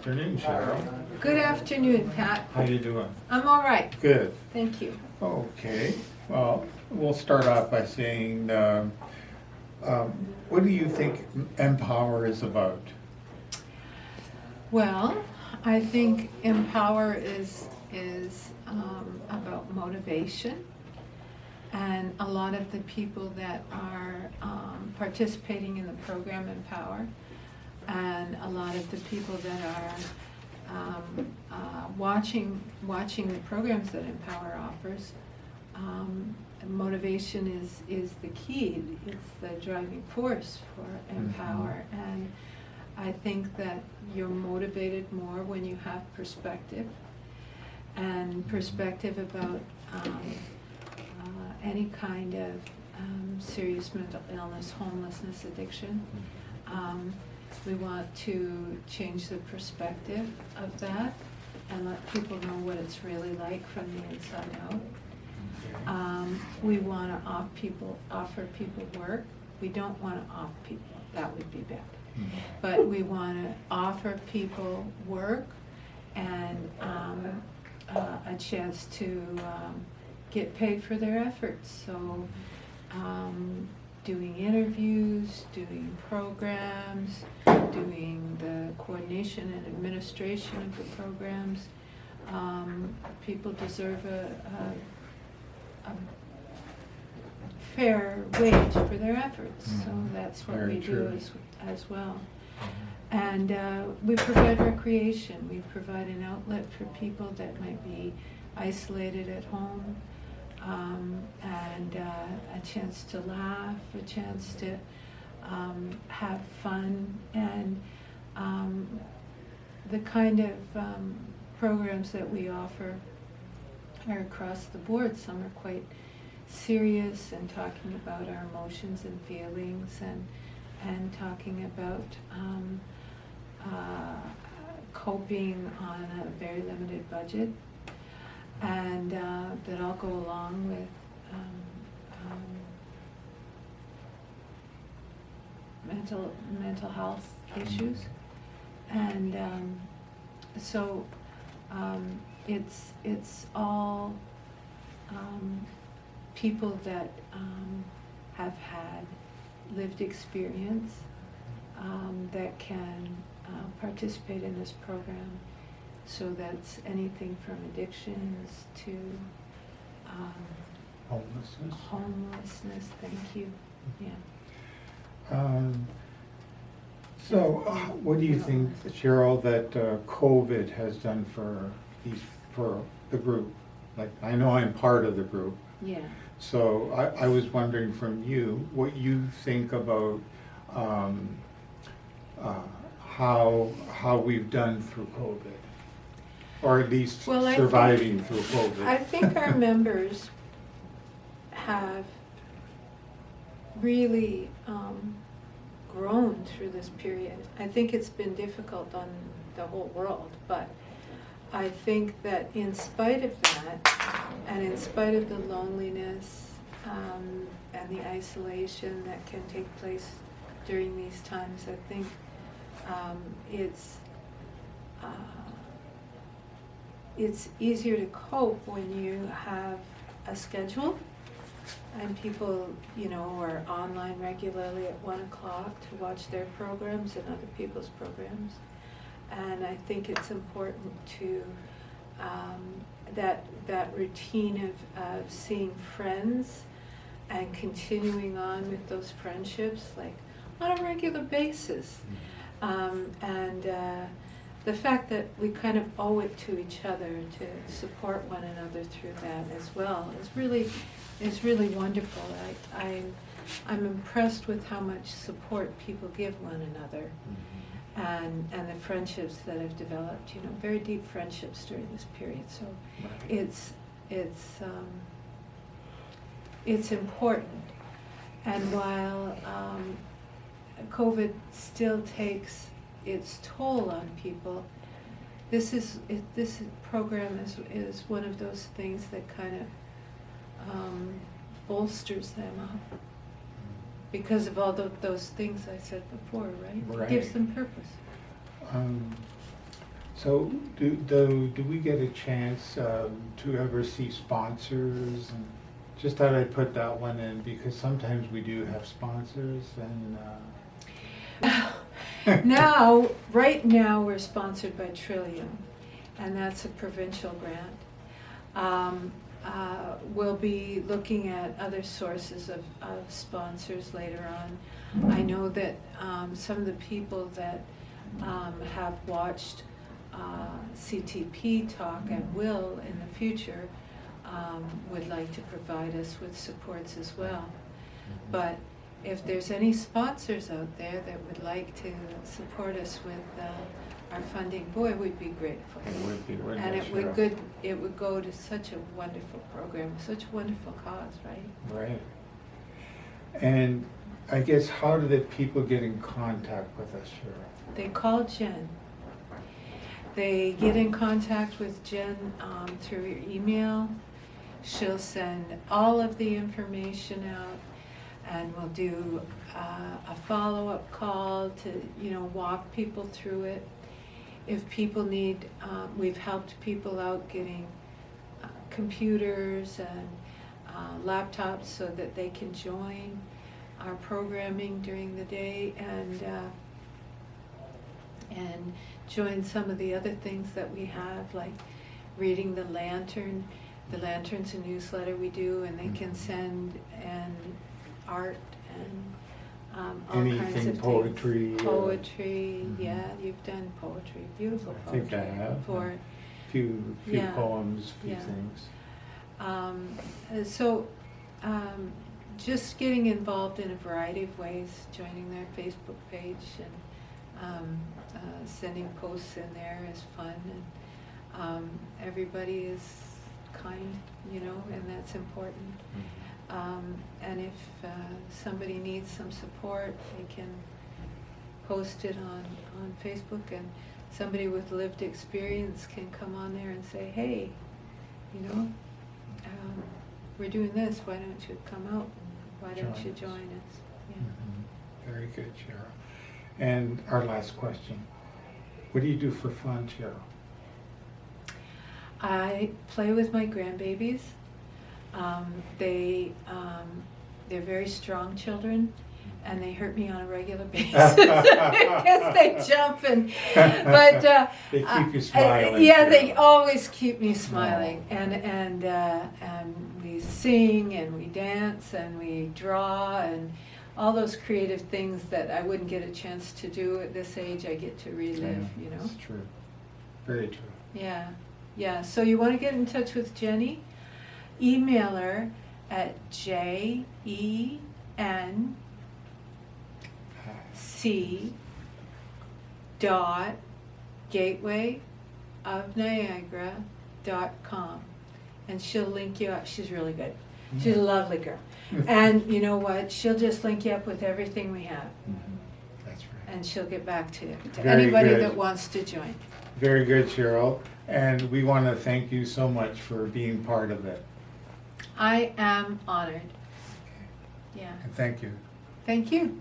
afternoon, Cheryl. Good afternoon, Pat. How you doing? I'm all right. Good. Thank you. Okay. Well, we'll start off by saying, what do you think Empower is about? Well, I think Empower is about motivation, and a lot of the people that are participating in the program Empower, and a lot of the people that are watching the programs that Empower offers. Motivation is the key. It's the driving force for Empower, and I think that you're motivated more when you have perspective, and perspective about any kind of serious mental illness, homelessness, addiction. We want to change the perspective of that and let people know what it's really like from the inside out. We want to offer people work. We don't want to off people. That would be bad. But we want to offer people work and a chance to get paid for their efforts. So doing interviews, doing programs, doing the coordination and administration of the programs. People deserve a fair wage for their efforts, so that's what Very we true. do as well. And we provide recreation. We provide an outlet for people that might be isolated at home, and a chance to laugh, a chance to have fun, and the kind of programs that we offer are across the board. Some are quite serious and talking about our emotions and feelings, and talking about coping on a very limited budget, and that all go along with mental health issues, and so it's all people that have had lived experience that can participate in this program. So that's anything from addictions to homelessness. Thank you. Yeah. So, what do you think, Cheryl, that COVID has done for the group? Like, I know I'm part of the group. Yeah. So I was wondering from you what you think about how we've done through COVID, or at least surviving through COVID. I think our members have really grown through this period. I think it's been difficult on the whole world, but I think that in spite of that, and in spite of the loneliness and the isolation that can take place during these times, I think it's easier to cope when you have a schedule and people, are online regularly at 1 o'clock to watch their programs and other people's programs. And I think it's important to that routine of seeing friends and continuing on with those friendships, like on a regular basis. And the fact that we kind of owe it to each other to support one another through that as well is really wonderful. I'm impressed with how much support people give one another. And the friendships that have developed, very deep friendships during this period. So it's important. And while COVID still takes its toll on people, this program is one of those things that kind of bolsters them up. Because of all those things I said before, right? Right. It gives them purpose. So do we get a chance to ever see sponsors? And just thought I'd put that one in because sometimes we do have sponsors and. Now, right now, we're sponsored by Trillium, and that's a provincial grant. We'll be looking at other sources of sponsors later on. I know that some of the people that have watched CTP talk and will in the future would like to provide us with supports as well. But if there's any sponsors out there that would like to support us with our funding, boy, we'd be grateful. It would be, wouldn't And it, it would go to such a wonderful program, such a wonderful cause, right? Right. And I guess how do the people get in contact with us, Cheryl? They call Jen. They get in contact with Jen through your email. She'll send all of the information out, and we'll do a follow-up call to, walk people through it. If people need, we've helped people out getting computers and laptops so that they can join our programming during the day and join some of the other things that we have, like reading the Lantern. The Lantern's a newsletter we do, and they can send art and all kinds Anything of poetry, things. Poetry, yeah, you've done poetry, beautiful I poetry. think I have. Before. Few Yeah. poems, few Yeah. things. So just getting involved in a variety of ways, joining their Facebook page and sending posts in there is fun, and everybody is kind, and that's important. And if somebody needs some support, they can post it on Facebook, and somebody with lived experience can come on there and say, hey, we're doing this, why don't you come out, and why don't you join us? Yeah. Mhm. Very good, Cheryl. And our last question, what do you do for fun, Cheryl? I play with my grandbabies. They're very strong children, and they hurt me on a regular basis because they jump but They keep you smiling. yeah, they Cheryl. always keep me smiling, and we sing and we dance and we draw and all those creative things that I wouldn't get a chance to do at this age. I get to relive, That's true. Very true. Yeah. So you want to get in touch with Jenny? Email her at jenc.gatewayofniagara.com, and she'll link you up. She's really good. She's a lovely girl. And you know what? She'll just link you up with everything we have. That's right. And she'll get back to Very anybody good. that wants to join. Very good, Cheryl. And we want to thank you so much for being part of it. I am honored. Yeah. And thank you. Thank you.